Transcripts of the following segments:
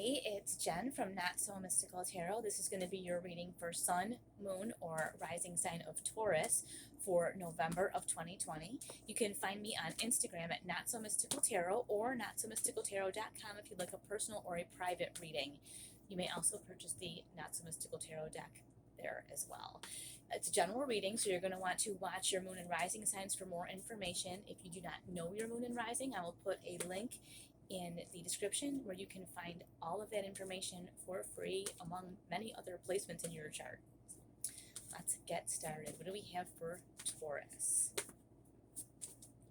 everybody, it's Jen from Not So Mystical Tarot. This is going to be your reading for Sun, Moon, or Rising sign of Taurus for November of 2020. You can find me on Instagram at Not So Mystical Tarot or NotSoMysticalTarot.com if you'd like a personal or a private reading. You may also purchase the Not So Mystical Tarot deck there as well. It's a general reading, so you're going to want to watch your moon and rising signs for more information. If you do not know your moon and rising, I will put a link in the description where you can find all of that information for free among many other placements in your chart. Let's get started. What do we have for Taurus?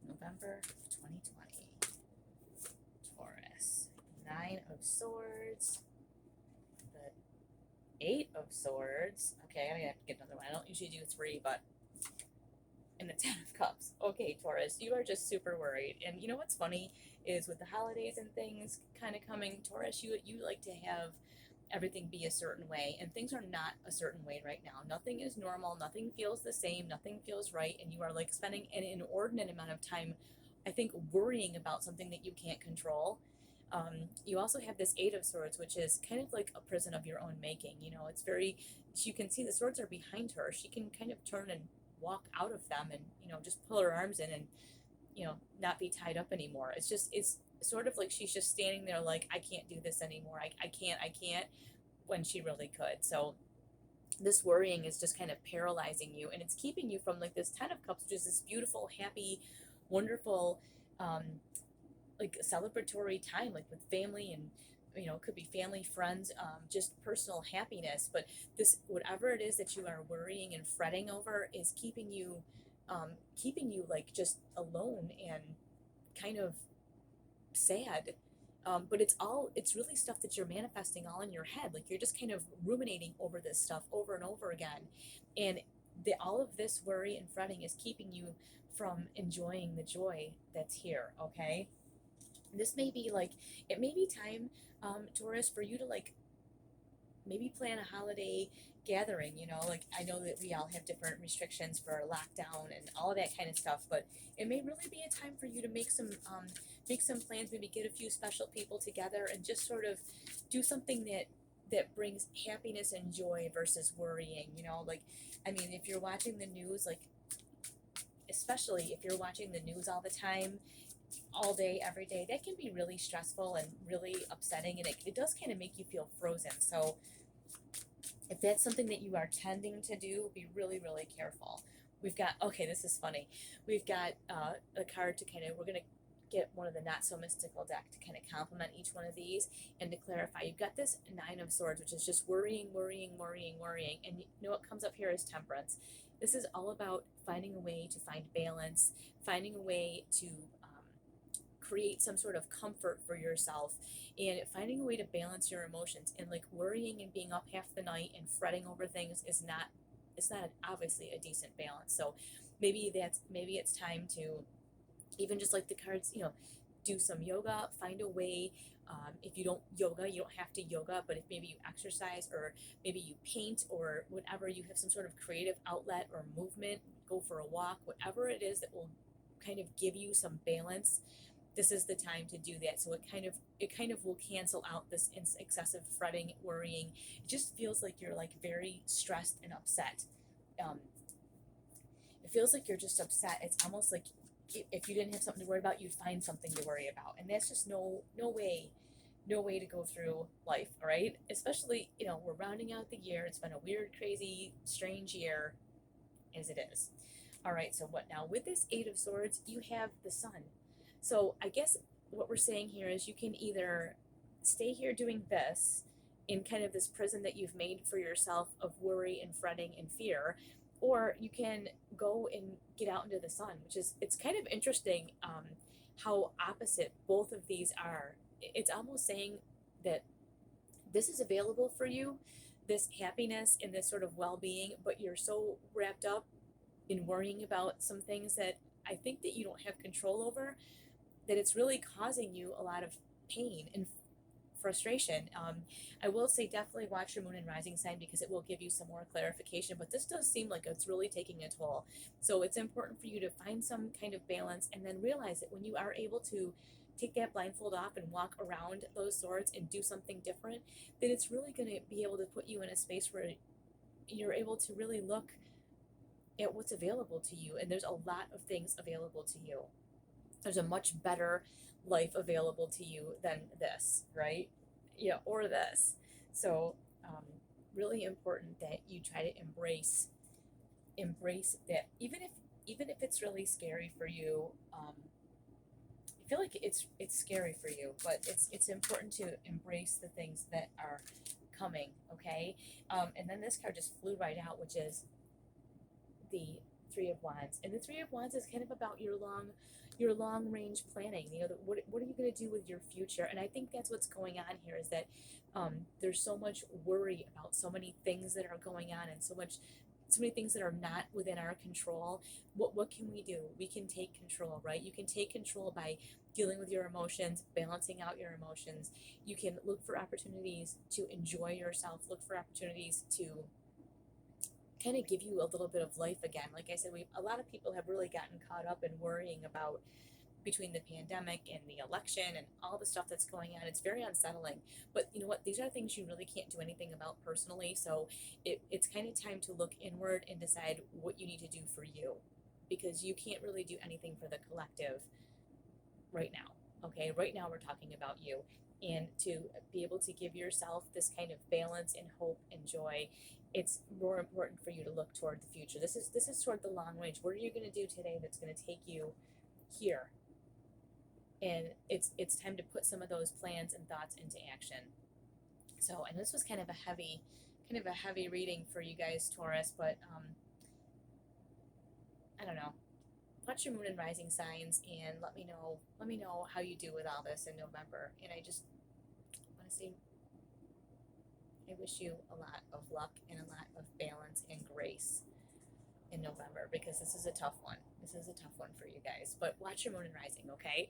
November 2020. Taurus. 9 of Swords. The 8 of Swords. Okay, I have to get another one. I don't usually do 3, but and the 10 of Cups. Okay, Taurus, you are just super worried. And you know what's funny is with the holidays and things kind of coming, Taurus, you like to have everything be a certain way, and things are not a certain way right now. Nothing is normal, nothing feels the same, nothing feels right, and you are like spending an inordinate amount of time, I think, worrying about something that you can't control. You also have this 8 of Swords, which is kind of like a prison of your own making. You know, it's very, you can see the swords are behind her. She can kind of turn and walk out of them and, you know, just pull her arms in and, you know, not be tied up anymore. It's sort of like she's just standing there like, I can't do this anymore. I can't, when she really could. So this worrying is just kind of paralyzing you, and it's keeping you from like this 10 of Cups, which is this beautiful, happy, wonderful, like celebratory time, like with family and, you know, it could be family, friends, just personal happiness. But this, whatever it is that you are worrying and fretting over, is keeping you like just alone and kind of sad. But it's really stuff that you're manifesting all in your head. Like you're just kind of ruminating over this stuff over and over again. And all of this worry and fretting is keeping you from enjoying the joy that's here, okay? This may be like, it may be time, Taurus, for you to like maybe plan a holiday gathering. You know, like I know that we all have different restrictions for lockdown and all of that kind of stuff, but it may really be a time for you to make some plans, maybe get a few special people together and just sort of do something that brings happiness and joy versus worrying. You know, like, I mean, if you're watching the news, like especially if you're watching the news all the time, all day, every day, that can be really stressful and really upsetting, and it does kind of make you feel frozen. So if that's something that you are tending to do, be really, really careful. We've got, okay, this is funny. We've got a card to kind of, we're going to get one of the Not So Mystical deck to kind of complement each one of these and to clarify. You've got this 9 of Swords, which is just worrying. And you know what comes up here is Temperance. This is all about finding a way to find balance, finding a way to create some sort of comfort for yourself, and finding a way to balance your emotions. And like worrying and being up half the night and fretting over things is not, it's not obviously a decent balance. So maybe it's time to, even just like the cards, you know, do some yoga, find a way. If you don't yoga, you don't have to yoga, but if maybe you exercise or maybe you paint or whatever, you have some sort of creative outlet or movement, go for a walk, whatever it is that will kind of give you some balance, this is the time to do that. So it kind of will cancel out this excessive fretting, worrying. It just feels like you're like very stressed and upset. It feels like you're just upset. It's almost like if you didn't have something to worry about, you'd find something to worry about, and that's just no way to go through life. All right, especially, you know, we're rounding out the year. It's been a weird, crazy, strange year as it is. All right, so what now? With this 8 of Swords, you have the Sun. So I guess what we're saying here is you can either stay here doing this in kind of this prison that you've made for yourself of worry and fretting and fear, or you can go and get out into the sun, which is, it's kind of interesting how opposite both of these are. It's almost saying that this is available for you, this happiness and this sort of well-being, but you're so wrapped up in worrying about some things that I think that you don't have control over, that it's really causing you a lot of pain and frustration. I will say definitely watch your moon and rising sign because it will give you some more clarification, but this does seem like it's really taking a toll. So it's important for you to find some kind of balance and then realize that when you are able to take that blindfold off and walk around those swords and do something different, then it's really going to be able to put you in a space where you're able to really look at what's available to you. And there's a lot of things available to you. There's a much better life available to you than this, right? Yeah, or this. So, really important that you try to embrace that, even if it's really scary for you. I feel like it's scary for you, but it's important to embrace the things that are coming. Okay, and then this card just flew right out, which is the Three of Wands, and the Three of Wands is kind of about your long range planning. You know, what are you going to do with your future? And I think that's what's going on here, is that there's so much worry about so many things that are going on, and so many things that are not within our control. What can we do? We can take control, right? You can take control by dealing with your emotions, balancing out your emotions. You can look for opportunities to enjoy yourself, look for opportunities to kind of give you a little bit of life again. Like I said, a lot of people have really gotten caught up in worrying about, between the pandemic and the election and all the stuff that's going on. It's very unsettling. But you know what? These are things you really can't do anything about personally. So it's kind of time to look inward and decide what you need to do for you, because you can't really do anything for the collective right now. Okay, right now we're talking about you. And to be able to give yourself this kind of balance and hope and joy, it's more important for you to look toward the future. This is toward the long range. What are you going to do today that's going to take you here? And it's time to put some of those plans and thoughts into action. So, and this was kind of a heavy reading for you guys, Taurus, but I don't know. Watch your moon and rising signs, and let me know how you do with all this in November. And I just want to say, I wish you a lot of luck and a lot of balance and grace in November, because this is a tough one. This is a tough one for you guys. But watch your moon and rising, okay?